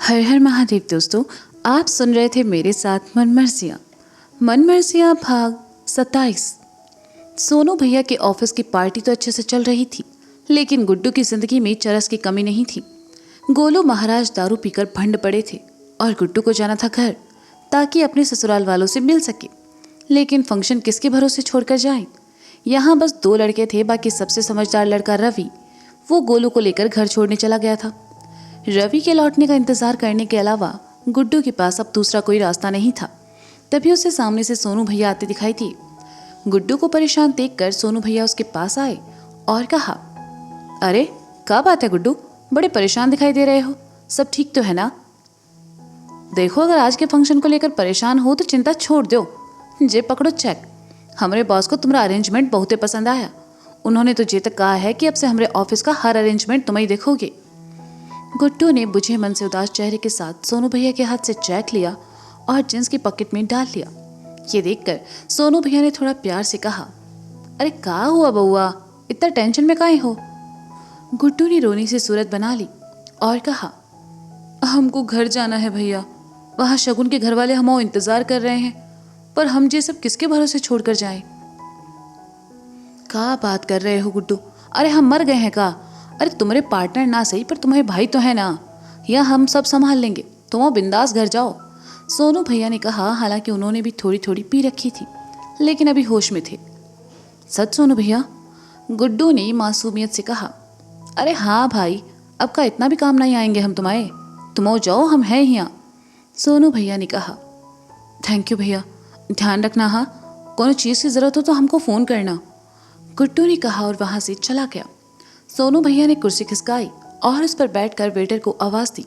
हर हर महादेव दोस्तों, आप सुन रहे थे मेरे साथ मनमर्जियाँ भाग 27। सोनू भैया के ऑफिस की पार्टी तो अच्छे से चल रही थी, लेकिन गुड्डू की जिंदगी में चरस की कमी नहीं थी। गोलू महाराज दारू पीकर भंड पड़े थे और गुड्डू को जाना था घर ताकि अपने ससुराल वालों से मिल सके। लेकिन फंक्शन किसके भरोसे छोड़कर जाएं? यहाँ बस दो लड़के थे, बाकी सबसे समझदार लड़का रवि, वो गोलू को लेकर घर छोड़ने चला गया था। रवि के लौटने का इंतजार करने के अलावा गुड्डू के पास अब दूसरा कोई रास्ता नहीं था। तभी उसे सामने से सोनू भैया आते दिखाई दिए। गुड्डू को परेशान देखकर सोनू भैया उसके पास आए और कहा, अरे क्या बात है गुड्डू, बड़े परेशान दिखाई दे रहे हो, सब ठीक तो है ना? देखो, अगर आज के फंक्शन को लेकर परेशान हो तो चिंता छोड़ दो। जे पकड़ो चेक। हमारे बॉस को तुम्हारा अरेंजमेंट बहुत ही पसंद आया। उन्होंने तो ये तक कहा है कि अब से हमारे ऑफिस का हर अरेंजमेंट तुम ही देखोगे। गुड्डू ने बुझे मन से उदास चेहरे के साथ सोनू भैया के हाथ से चेक लिया और जींस की पॉकेट में डाल लिया। ये देखकर सोनू भैया ने थोड़ा प्यार से कहा, अरे क्या हुआ बउआ, इतना टेंशन में काहे हो? गुड्डू ने रोनी से सूरत बना ली और कहा, हमको घर जाना है भैया, वहाँ शगुन के घर वाले हमको इंतजार कर रहे हैं, पर हम ये सब किसके भरोसे छोड़कर जाएं? क्या बात कर रहे हो गुड्डू, अरे हम मर गए हैं का? अरे तुम्हारे पार्टनर ना सही पर तुम्हारे भाई तो है ना, या हम सब संभाल लेंगे, तुम बिंदास घर जाओ। सोनू भैया ने कहा, हालांकि उन्होंने भी थोड़ी थोड़ी पी रखी थी लेकिन अभी होश में थे। सच सोनू भैया? गुड्डू ने मासूमियत से कहा, अरे हाँ भाई, अब का इतना भी काम नहीं आएंगे हम तुम्हारे, तुम जाओ, हम हैं यहाँ। सोनू भैया ने कहा, थैंक यू भैया, ध्यान रखना, हाँ कोनो चीज़ की ज़रूरत हो तो हमको फ़ोन करना। गुड्डू ने कहा और वहाँ से चला गया। सोनू भैया ने कुर्सी खिसकाई और उस पर बैठकर वेटर को आवाज़ दी।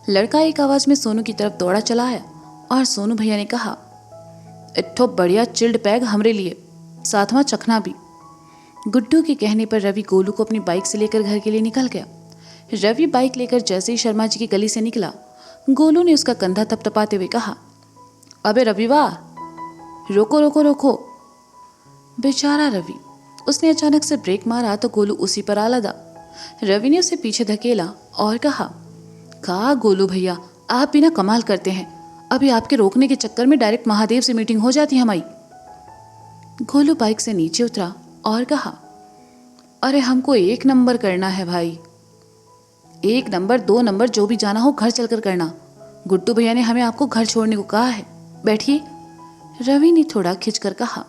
लड़का एक आवाज़ में सोनू की तरफ दौड़ा चला आया और सोनू भैया ने कहा, इट्ठो बढ़िया चिल्ड पैग हमरे लिए, साथ में चखना भी। गुड्डू के कहने पर रवि गोलू को अपनी बाइक से लेकर घर के लिए निकल गया। रवि बाइक लेकर जैसे ही शर्मा जी की गली से निकला, गोलू ने उसका कंधा थपथपाते हुए कहा, अबे रवि वाह, रोको रोको रोको। बेचारा रवि, उसने अचानक से ब्रेक मारा तो गोलू उसी पर आ लदा। रवि ने उसे पीछे धकेला और कहा, कहा गोलू भैया, आप भी ना कमाल करते हैं, अभी आपके रोकने के चक्कर में डायरेक्ट महादेव से मीटिंग हो जाती हमारी। गोलू बाइक से नीचे उतरा और कहा, अरे हमको 1 नंबर करना है भाई, 1 नंबर 2 नंबर जो भी जाना हो घर चलकर करना। गुड्डू भैया ने हमें आपको घर छोड़ने को कहा है, बैठिए। रवि ने थोड़ा खिंचकर कहा,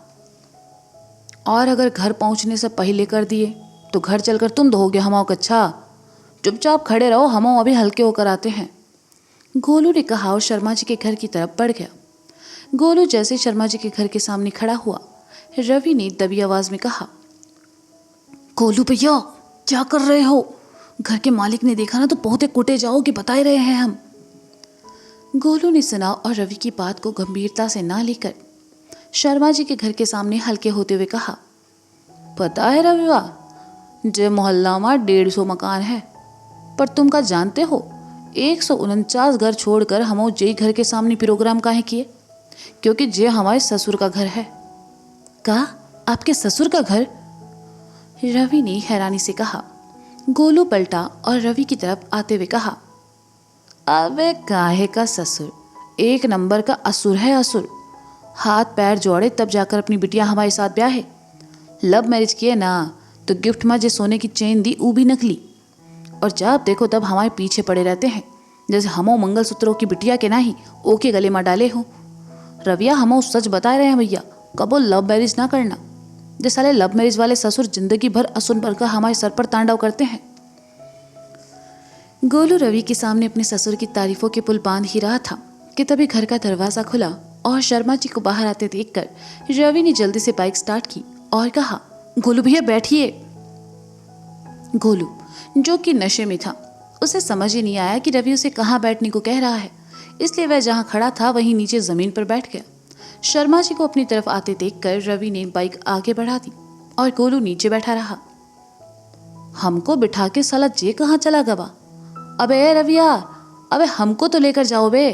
और अगर घर पहुंचने से पहले कर दिए तो घर चलकर तुम दोगे हमाओ कच्छा, चुपचाप खड़े रहो, हम अभी हल्के होकर आते हैं। गोलू ने कहा और शर्मा जी के घर की तरफ बढ़ गया। गोलू जैसे शर्मा जी के घर के सामने खड़ा हुआ, रवि ने दबी आवाज में कहा, गोलू भैया क्या कर रहे हो? घर के मालिक ने देखा ना तो बहुत कुटे जाओगे, बता ही रहे हैं हम। गोलू ने सुना और रवि की बात को गंभीरता से ना लेकर शर्मा जी के घर के सामने हल्के होते हुए कहा, पता है रविवा, जे मोहल्ला में 150 मकान है, पर तुम का जानते हो 149 घर छोड़कर हम जे घर के सामने प्रोग्राम काहे किए? क्योंकि जे हमारे ससुर का घर है। कहा, आपके ससुर का घर? रवि ने हैरानी से कहा। गोलू पलटा और रवि की तरफ आते हुए कहा, अबे काहे का ससुर, 1 नंबर का असुर है, असुर। हाथ पैर जोड़े तब जाकर अपनी बिटिया हमारे साथ ब्याहे। लव मैरिज किए ना तो गिफ्ट में जो सोने की चेन दी वो भी नकली, और जब देखो तब हमारे पीछे पड़े रहते हैं, जैसे हमो मंगलसूत्रों की बिटिया के नहीं ओके गले में डाले हो। रविया, हमो सच बता रहे हैं भैया, कबो लव मैरिज ना करना। जो साले लव मैरिज वाले ससुर जिंदगी भर असुर बनकर हमारे सर पर तांडव करते हैं। गोलू रवि के सामने अपने ससुर की तारीफों के पुल बांध ही रहा था कि तभी घर का दरवाजा खुला और शर्मा जी को बाहर आते देखकर रवि ने जल्दी से बाइक स्टार्ट की और कहा, गोलू भैया बैठिए। गोलू, जो कि नशे में था, उसे समझ ही नहीं आया कि रवि उसे कहाँ बैठने को कह रहा है, इसलिए वह जहाँ खड़ा था वहीं नीचे जमीन पर बैठ गया। शर्मा जी को अपनी तरफ आते देखकर रवि ने बाइक आगे बढ़ा दी और गोलू नीचे बैठा रहा। हमको बिठा के साला जे कहाँ चला गवा? अबे रविया, अबे हमको तो लेकर जाओ बे,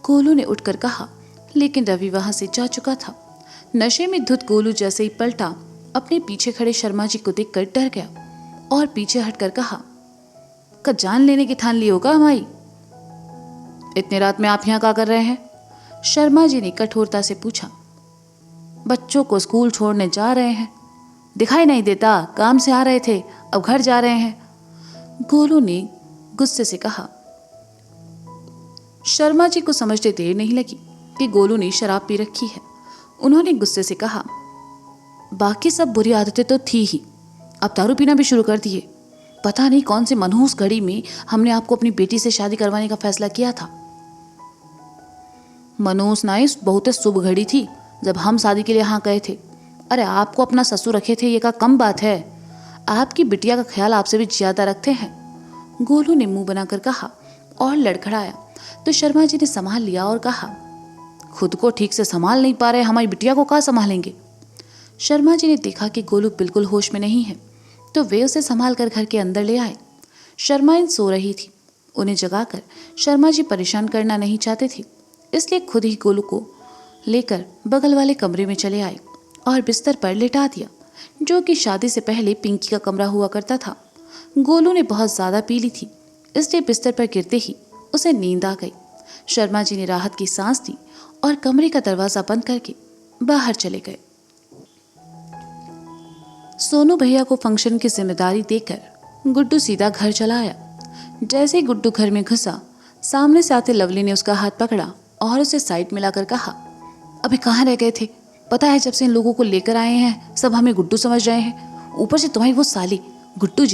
गोलू ने उठकर कहा, लेकिन रवि वहां से जा चुका था। नशे में धुत गोलू जैसे ही पलटा, अपने पीछे खड़े शर्मा जी को देखकर डर गया और पीछे हटकर कहा, का जान लेने की ठान ली होगा हमारी? इतनी रात में आप यहाँ क्या कर रहे हैं? शर्मा जी ने कठोरता से पूछा। बच्चों को स्कूल छोड़ने जा रहे हैं। दिखाई नहीं देता? काम से आ रहे थे, अब घर जा रहे हैं, गोलू ने गुस्से से कहा। शर्मा जी को समझते देर नहीं लगी कि गोलू ने शराब पी रखी है। उन्होंने गुस्से से कहा, बाकी सब बुरी आदतें तो थी ही, अब दारू पीना भी शुरू कर दिए। पता नहीं कौन सी मनहूस घड़ी में हमने आपको अपनी बेटी से शादी करवाने का फैसला किया था। मनहूस नहीं, बहुत शुभ घड़ी थी जब हम शादी के लिए यहाँ गए थे। अरे आपको अपना ससुर रखे थे, ये का कम बात है। आपकी बिटिया का ख्याल आपसे भी ज्यादा रखते हैं, गोलू ने मुंह बनाकर कहा और लड़खड़ाया तो शर्मा जी ने संभाल लिया और कहा, खुद को ठीक से संभाल नहीं पा रहे, हमारी बिटिया को कहाँ संभालेंगे? शर्मा जी ने देखा कि गोलू बिल्कुल होश में नहीं है तो वे उसे संभाल कर घर के अंदर ले आए। शर्माइन सो रही थी, उन्हें जगाकर शर्मा जी परेशान करना नहीं चाहते थे, इसलिए खुद ही गोलू को लेकर बगल वाले कमरे में चले आए और बिस्तर पर लिटा दिया, जो कि शादी से पहले पिंकी का कमरा हुआ करता था। गोलू ने बहुत ज़्यादा पी ली थी, इसलिए बिस्तर पर गिरते ही उसे नींद आ गई। शर्मा जी ने राहत की सांस दी और कमरे का दरवाज़ा बंद करके बाहर चले गए। सोनू भैया को फंक्शन की जिम्मेदारी देकर गुड्डू सीधा घर चला आया। जैसे ही गुड्डू घर में घुसा, सामने से आते लवली ने उसका हाथ पकड़ा और उसे साइड में लाकर कहा, अभी कहाँ रह गए थे? पता है जब से इन लोगों को लेकर आए हैं सब हमें गुड्डू समझ रहे हैं, ऊपर से तुम्हारी वो साली गुड्डू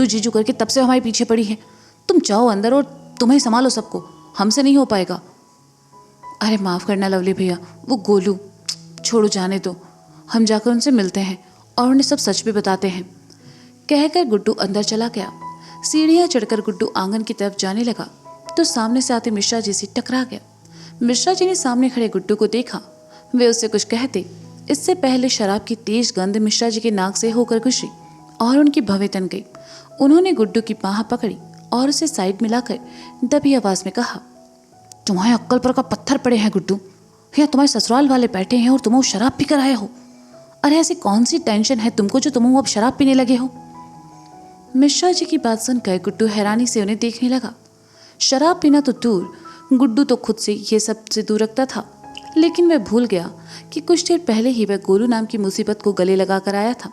जीजू करके तब से हमारे पीछे पड़ी है। तुम जाओ अंदर और तुम्हें संभालो सबको, हमसे नहीं हो पाएगा। अरे माफ़ करना लवली भैया, वो गोलू, छोड़ो जाने दो, हम जाकर उनसे मिलते हैं और उन्हें सब सच भी बताते हैं, कहकर गुड्डू अंदर चला गया। सीढ़ियाँ चढ़कर गुड्डू आंगन की तरफ जाने लगा तो सामने से आते मिश्रा जी से टकरा गया। मिश्रा जी ने सामने खड़े गुड्डू को देखा, वे उससे कुछ कहते इससे पहले शराब की तेज गंध मिश्रा जी के नाक से होकर गुजरी और उनकी भवें तन गई। उन्होंने गुड्डू की बाह पकड़ी और उसे साइड में लाकर दबी आवाज में कहा, तुम्हारे अक्कल पर का पत्थर पड़े हैं गुड्डू, या तुम्हारे ससुराल वाले बैठे हैं और तुम शराब पी कर आए हो? अरे ऐसी कौन सी टेंशन है तुमको जो तुम अब शराब पीने लगे हो? मिश्रा जी की बात सुनकर गुड्डू हैरानी से उन्हें देखने लगा। शराब पीना तो दूर, गुड्डू तो खुद से ये सब से दूर रखता था, लेकिन वह भूल गया कि कुछ देर पहले ही वह गोलू नाम की मुसीबत को गले लगा कर आया था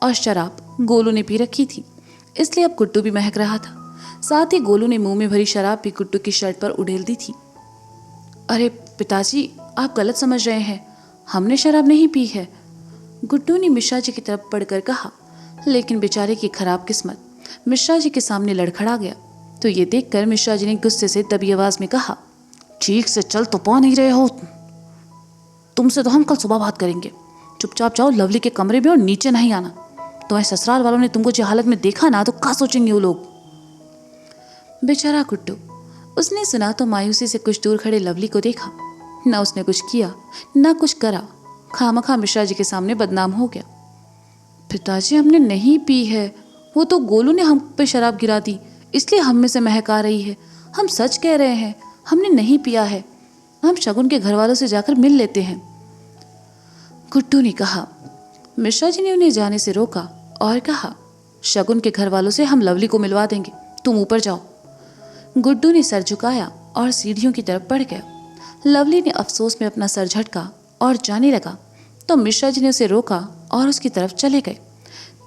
और शराब गोलू ने पी रखी थी, इसलिए अब गुड्डू भी महक रहा था। साथ ही गोलू ने मुंह में भरी शराब भी गुड्डू की शर्ट पर उड़ेल दी थी। अरे पिताजी, आप गलत समझ रहे हैं, हमने शराब नहीं पी है, गुड्डू ने मिश्रा जी की तरफ पढ़कर कहा। लेकिन बेचारे की खराब किस्मत मिश्रा जी के सामने लड़खड़ा गया तो ये देखकर मिश्रा जी ने गुस्से से दबी आवाज में कहा, ठीक से चल तो पा नहीं रहे हो, तुमसे तो हम कल सुबह बात करेंगे। चुपचाप जाओ लवली के कमरे में और नीचे नहीं आना। तुम्हारे ससुराल वालों ने तुमको जो हालत में देखा ना तो क्या सोचेंगे वो लोग। बेचारा गुड्डू, उसने सुना तो मायूसी से कुछ दूर खड़े लवली को देखा। ना उसने कुछ किया ना कुछ करा, खामखा मिश्रा जी के सामने बदनाम हो गया। पिताजी, हमने नहीं पी है, वो तो गोलू ने हम पे शराब गिरा दी, इसलिए हम में से महक आ रही है। हम सच कह रहे हैं, हमने नहीं पिया है, हम शगुन के घर वालों से जाकर मिल लेते हैं, गुड्डू ने कहा। मिश्रा जी ने उन्हें जाने से रोका और कहा, शगुन के घर वालों से हम लवली को मिलवा देंगे, तुम ऊपर जाओ। गुड्डू ने सर झुकाया और सीढ़ियों की तरफ बढ़ गया। लवली ने अफसोस में अपना सर झटका और जाने लगा तो मिश्रा जी ने उसे रोका और उसकी तरफ चले गए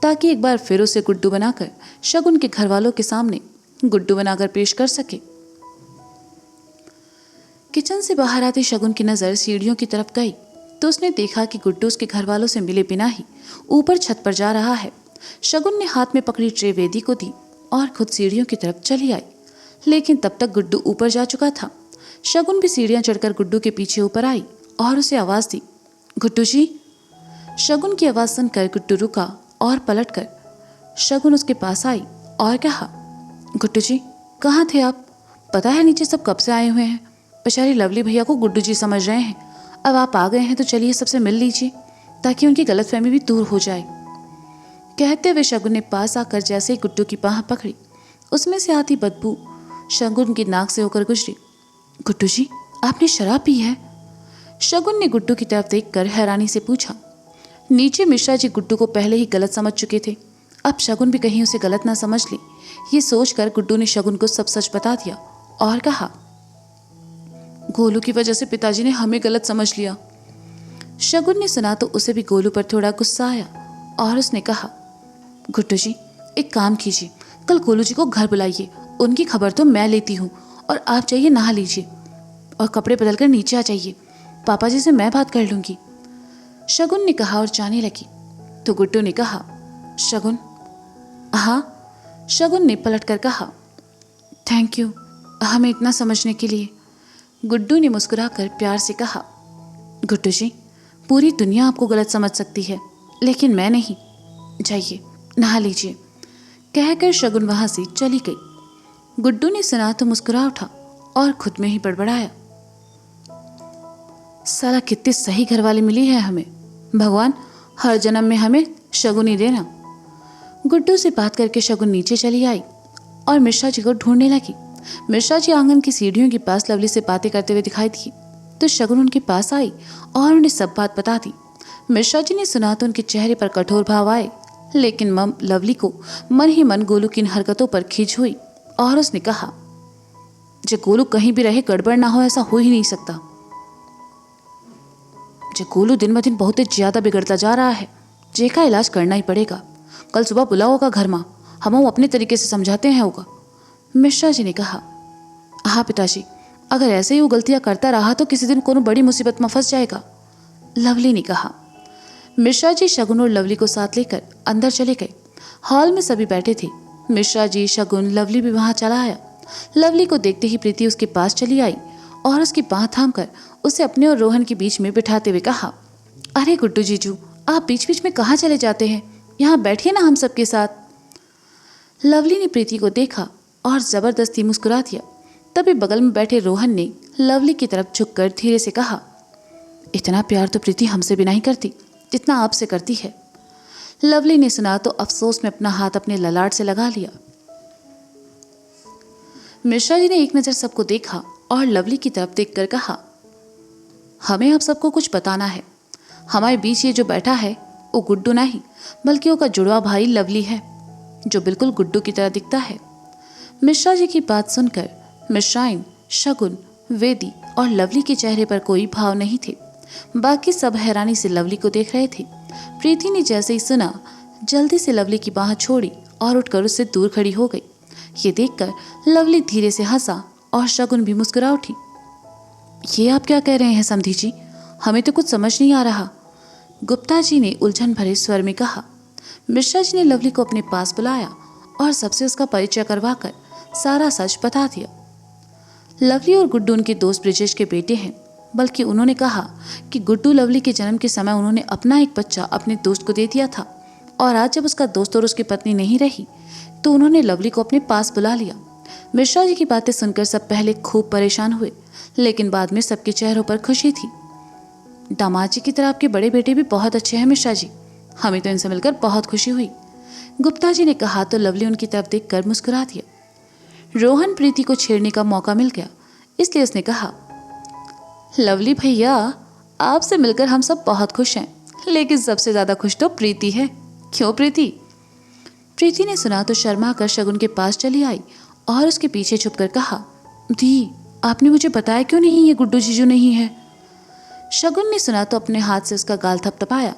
ताकि एक बार फिर उसे गुड्डू बनाकर शगुन के घर वालों के सामने गुड्डू बनाकर पेश कर सके। किचन से बाहर आते शगुन की नज़र सीढ़ियों की तरफ गई तो उसने देखा कि गुड्डू उसके घर वालों से मिले बिना ही ऊपर छत पर जा रहा है। शगुन ने हाथ में पकड़ी ट्रे वेदी को दी और खुद सीढ़ियों की तरफ चली आई, लेकिन तब तक गुड्डू ऊपर जा चुका था। शगुन भी सीढ़ियां चढ़कर गुड्डू के पीछे ऊपर आई और उसे आवाज़ दी, गुड्डू जी। शगुन की आवाज़ सुनकर गुड्डू रुका और पलटकर शगुन उसके पास आई और कहा, गुड्डू जी कहाँ थे आप? पता है नीचे सब कब से आए हुए हैं, बेचारी लवली भैया को गुड्डू जी समझ रहे हैं। अब आप आ गए हैं तो चलिए सबसे मिल लीजिए ताकि उनकी गलतफहमी भी दूर हो जाए। कहते हुए शगुन ने पास आकर जैसे ही गुड्डू की बाह पकड़ी, उसमें से आती बदबू शगुन की नाक से होकर गुजरी। गुड्डू जी, आपने शराब पी है? शगुन ने गुड्डू की तरफ देखकर हैरानी से पूछा। नीचे मिश्रा जी गुड्डू को पहले ही गलत समझ चुके थे, अब शगुन भी कहीं उसे गलत ना समझ ले, ये सोचकर गुड्डू ने शगुन को सब सच बता दिया और कहा, गोलू की वजह से पिताजी ने हमें गलत समझ लिया। शगुन ने सुना तो उसे भी गोलू पर थोड़ा गुस्सा आया और उसने कहा, गुड्डू जी एक काम कीजिए, कल गोलू जी को घर बुलाइए, उनकी खबर तो मैं लेती हूँ, और आप जाइए नहा लीजिए और कपड़े बदल कर नीचे आ जाइए, पापा जी से मैं बात कर लूँगी। शगुन ने कहा और जाने लगी तो गुड्डू ने कहा, शगुन। हाँ, शगुन ने पलट कर कहा, थैंक यू हमें इतना समझने के लिए। गुड्डू ने मुस्कुराकर प्यार से कहा, गुड्डू जी पूरी दुनिया आपको गलत समझ सकती है लेकिन मैं नहीं, जाइए नहा लीजिए। कहकर शगुन वहां से चली गई। गुड्डू ने सुना तो मुस्कुरा उठा और खुद में ही बड़बड़ाया, साला कितनी सही घरवाली मिली है हमें, भगवान हर जन्म में हमें शगुन ही देना। गुड्डू से बात करके शगुन नीचे चली आई और मिश्रा जी को ढूंढने लगी। मिश्रा जी आंगन की सीढ़ियों के पास लवली से बातें करते हुए दिखाई दी तो शगुन उनके पास आई और उन्हें सब बात बता दी। मिश्रा जी ने सुना तो उनके चेहरे पर कठोर भाव आए, लेकिन लवली को मन ही मन गोलू की इन हरकतों पर खींच हुई और उसने कहा, जो गोलू कहीं भी रहे गड़बड़ ना हो, ऐसा हो ही नहीं सकता। जो गोलू दिन ब दिन बहुत ही ज्यादा बिगड़ता जा रहा है, जे का इलाज करना ही पड़ेगा। कल सुबह बुलाओ होगा घर माँ, हम वो अपने तरीके से समझाते हैं होगा। मिश्रा जी ने कहा, हाँ पिताजी, अगर ऐसे ही वो गलतियां करता रहा तो किसी दिन कोनो बड़ी मुसीबत में फंस जाएगा। लवली ने कहा। मिश्रा जी शगुन और लवली को साथ लेकर अंदर चले गए। हॉल में सभी बैठे थे। मिश्रा जी, शगुन, लवली भी वहां चला आया। लवली को देखते ही प्रीति उसके पास चली आई और उसकी बाह थामकर उसे अपने और रोहन के बीच में बिठाते हुए कहा, अरे गुड्डू जीजू, आप बीच बीच में कहाँ चले जाते हैं, यहाँ बैठिए ना हम सबके साथ। लवली ने प्रीति को देखा और जबरदस्ती मुस्कुरा दिया। तभी बगल में बैठे रोहन ने लवली की तरफ झुककर धीरे से कहा, इतना प्यार तो प्रीति हमसे भी नहीं करती जितना आपसे करती है। लवली ने सुना तो अफसोस में अपना हाथ अपने ललाट से लगा लिया। मिश्रा जी ने एक नज़र सबको देखा और लवली की तरफ देखकर कहा, हमें आप सबको कुछ बताना है। हमारे बीच ये जो बैठा है वो गुड्डू नहीं बल्कि उसका जुड़वा भाई लवली है, जो बिल्कुल गुड्डू की तरह दिखता है। मिश्रा जी की बात सुनकर मिश्राइन, शगुन, वेदी और लवली के चेहरे पर कोई भाव नहीं थे। बाकी सब हैरानी से लवली को देख रहे थे। प्रीति ने जैसे ही सुना जल्दी से लवली की बाह छोड़ी और उठकर उससे दूर खड़ी हो गई। ये देखकर लवली धीरे से हंसा और शगुन भी मुस्कुरा उठी। ये आप क्या कह रहे हैं समधी जी, हमें तो कुछ समझ नहीं आ रहा, गुप्ता जी ने उलझन भरे स्वर में कहा। मिश्रा जी ने लवली को अपने पास बुलाया और सबसे उसका परिचय करवाकर सारा सच बता दिया। लवली और गुड्डू उनके दोस्त ब्रिजेश के बेटे हैं, बल्कि उन्होंने कहा कि गुड्डू लवली के जन्म के समय उन्होंने अपना एक बच्चा अपने दोस्त को दे दिया था और आज जब उसका दोस्त और उसकी पत्नी नहीं रही तो उन्होंने लवली को अपने पास बुला लिया। मिश्रा जी की बातें सुनकर सब पहले खूब परेशान हुए, लेकिन बाद में सबके चेहरों पर खुशी थी। दामाद जी की तरह आपके बड़े बेटे भी बहुत अच्छे हैं मिश्रा जी, हमें तो इनसे मिलकर बहुत खुशी हुई, गुप्ता जी ने कहा तो लवली उनकी तरफ देखकर मुस्कुरा दिया। रोहन प्रीति को छेड़ने का मौका मिल गया, इसलिए उसने कहा, लवली भैया आपसे मिलकर हम सब बहुत खुश हैं, लेकिन सबसे ज़्यादा खुश तो प्रीति है, क्यों प्रीति? प्रीति ने सुना तो शर्मा कर शगुन के पास चली आई और उसके पीछे छुपकर कहा, दी आपने मुझे बताया क्यों नहीं ये गुड्डू जीजू नहीं है? शगुन ने सुना तो अपने हाथ से उसका गाल थपथपाया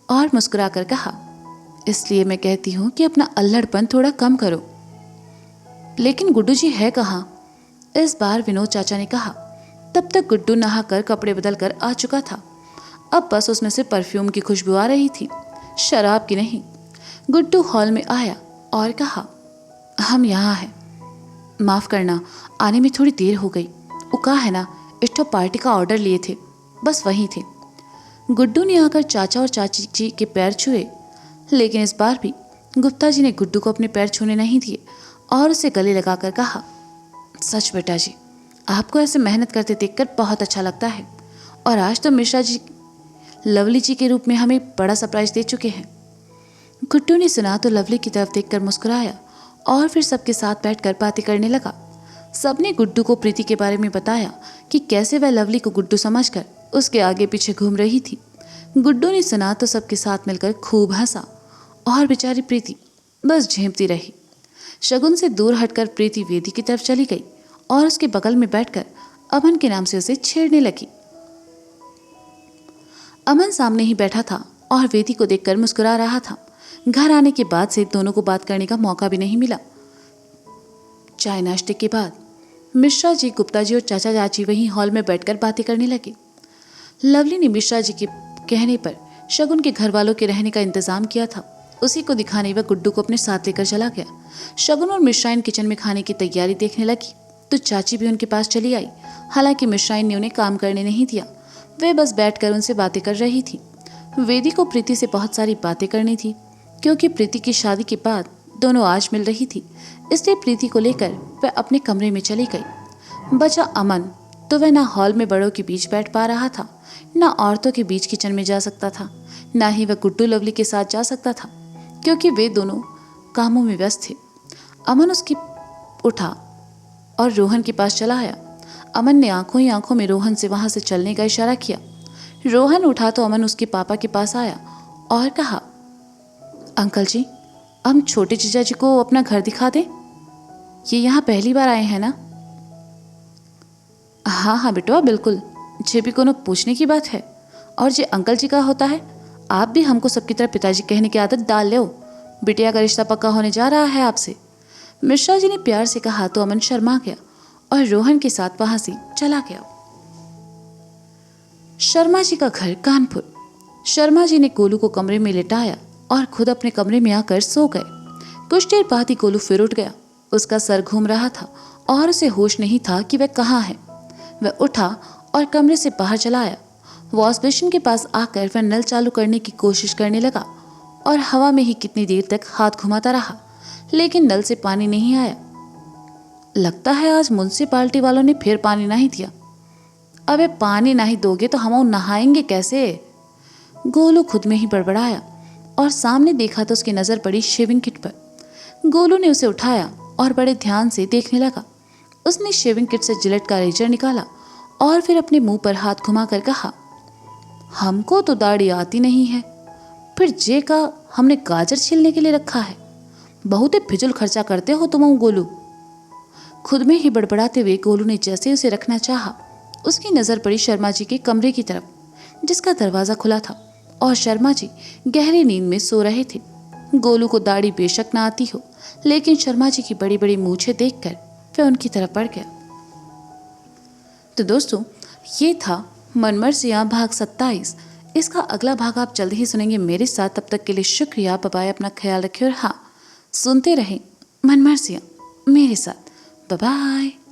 और मुस्कुरा कर कहा, इसलिए मैं कहती हूँ कि अपना अल्हड़पन थोड़ा कम करो। लेकिन गुड्डू जी है कहाँ? इस बार विनोद चाचा ने कहा। तब तक गुड्डू नहाकर कपड़े बदल कर आ चुका था। अब बस उसमें से परफ्यूम की खुशबू आ रही थी, शराब की नहीं। गुड्डू हॉल में आया और कहा, हम यहाँ हैं, माफ़ करना आने में थोड़ी देर हो गई, वो कहा है ना इट्ठो पार्टी का ऑर्डर लिए थे, बस वहीं थे। गुड्डू ने आकर चाचा और चाची जी के पैर छुए, लेकिन इस बार भी गुप्ता जी ने गुड्डू को अपने पैर छूने नहीं दिए और उसे गले लगाकर कहा, सच बेटा जी, आपको ऐसे मेहनत करते देखकर बहुत अच्छा लगता है, और आज तो मिश्रा जी लवली जी के रूप में हमें बड़ा सरप्राइज दे चुके हैं। गुड्डू ने सुना तो लवली की तरफ देखकर मुस्कुराया और फिर सबके साथ बैठकर बातें करने लगा। सबने गुड्डू को प्रीति के बारे में बताया कि कैसे वह लवली को गुड्डू समझकर उसके आगे पीछे घूम रही थी। गुड्डू ने सुना तो सबके साथ मिलकर खूब हंसा और बेचारी प्रीति बस झेंपती रही। शगुन से दूर हटकर प्रीति वेदी की तरफ चली गई और उसके बगल में बैठकर अमन के नाम से उसे छेड़ने लगी। अमन सामने ही बैठा था और वेदी को देखकर मुस्कुरा रहा था। घर आने के बाद से दोनों को बात करने का मौका भी नहीं मिला। चाय नाश्ते के बाद मिश्रा जी, गुप्ता जी और चाचा चाची वहीं हॉल में बैठकर बातें करने लगे। लवली ने मिश्रा जी के कहने पर शगुन के घर वालों के रहने का इंतजाम किया था। उसी को दिखाने वह गुड्डू को अपने साथ लेकर चला गया। शगुन और मिश्राइन किचन में खाने की तैयारी देखने लगी तो चाची भी उनके पास चली आई। हालांकि मिश्राइन ने उन्हें काम करने नहीं दिया, वे बस बैठकर उनसे बातें कर रही थी। वेदी को प्रीति से बहुत सारी बातें करनी थी क्योंकि प्रीति की शादी के बाद दोनों आज मिल रही थी, इसलिए प्रीति को लेकर वह अपने कमरे में चली गई। बचा अमन तो वह ना हॉल में बड़ों के बीच बैठ पा रहा था, ना औरतों के बीच किचन में जा सकता था, ना ही वह गुड्डू लवली के साथ जा सकता था क्योंकि वे दोनों कामों में व्यस्त थे। अमन उसकी उठा और रोहन के पास चला आया। अमन ने आंखों ही आंखों में रोहन से वहां से चलने का इशारा किया। रोहन उठा तो अमन उसके पापा के पास आया और कहा, अंकल जी, हम छोटे जीजा जी को अपना घर दिखा दें? ये यहाँ पहली बार आए हैं ना? हाँ हाँ बेटवा, बिल्कुल, जे भी कोनो पूछने की बात है। और जे अंकल जी का होता है, आप भी हमको सबकी तरह पिताजी कहने की आदत डाल लो। बिटिया का रिश्ता पक्का होने जा रहा है आपसे। मिश्रा जी ने प्यार से कहा तो अमन शर्मा गया और रोहन के साथ वहां से चला गया। शर्मा जी का घर कानपुर। शर्मा जी ने गोलू को कमरे में लिटाया और खुद अपने कमरे में आकर सो गए। कुछ देर बाद ही गोलू फिर उठ गया। उसका सर घूम रहा था और उसे होश नहीं था कि वह कहाँ है। वह उठा और कमरे से बाहर चला आया। वॉश बेसिन के पास आकर वह नल चालू करने की कोशिश करने लगा और हवा में ही कितनी देर तक हाथ घुमाता रहा, लेकिन नल से पानी नहीं आया। लगता है आज म्युनिसिपालिटी वालों ने फिर पानी नहीं दिया। अबे पानी नहीं दोगे तो हम नहाएंगे कैसे? गोलू खुद में ही बड़बड़ाया और सामने देखा तो उसकी नजर पड़ी शेविंग किट पर। गोलू ने उसे उठाया और बड़े ध्यान से देखने लगा। उसने शेविंग किट से जिलेट का रेजर निकाला और फिर अपने मुंह पर हाथ घुमाकर कहा, हमको तो दाढ़ी आती नहीं है, फिर जे का हमने गाजर छीलने के लिए रखा है। बहुत ही फिजूल खर्चा करते हो तुम गोलू। खुद में ही बड़बड़ाते हुए गोलू ने जैसे उसे रखना चाहा, उसकी नजर पड़ी शर्मा जी के कमरे की तरफ, जिसका दरवाजा खुला था और शर्मा जी गहरी नींद में सो रहे थे। गोलू को दाढ़ी बेशक ना आती हो, लेकिन शर्मा जी की बड़ी बड़ी मूछें देखकर वह उनकी तरफ बढ़ गया। तो दोस्तों, ये था मनमर्जियां भाग 27। इसका अगला भाग आप जल्द ही सुनेंगे मेरे साथ। तब तक के लिए शुक्रिया, बाय बाय, अपना ख्याल रखिए और हाँ, सुनते रहें मनमर्जियां मेरे साथ। Bye bye.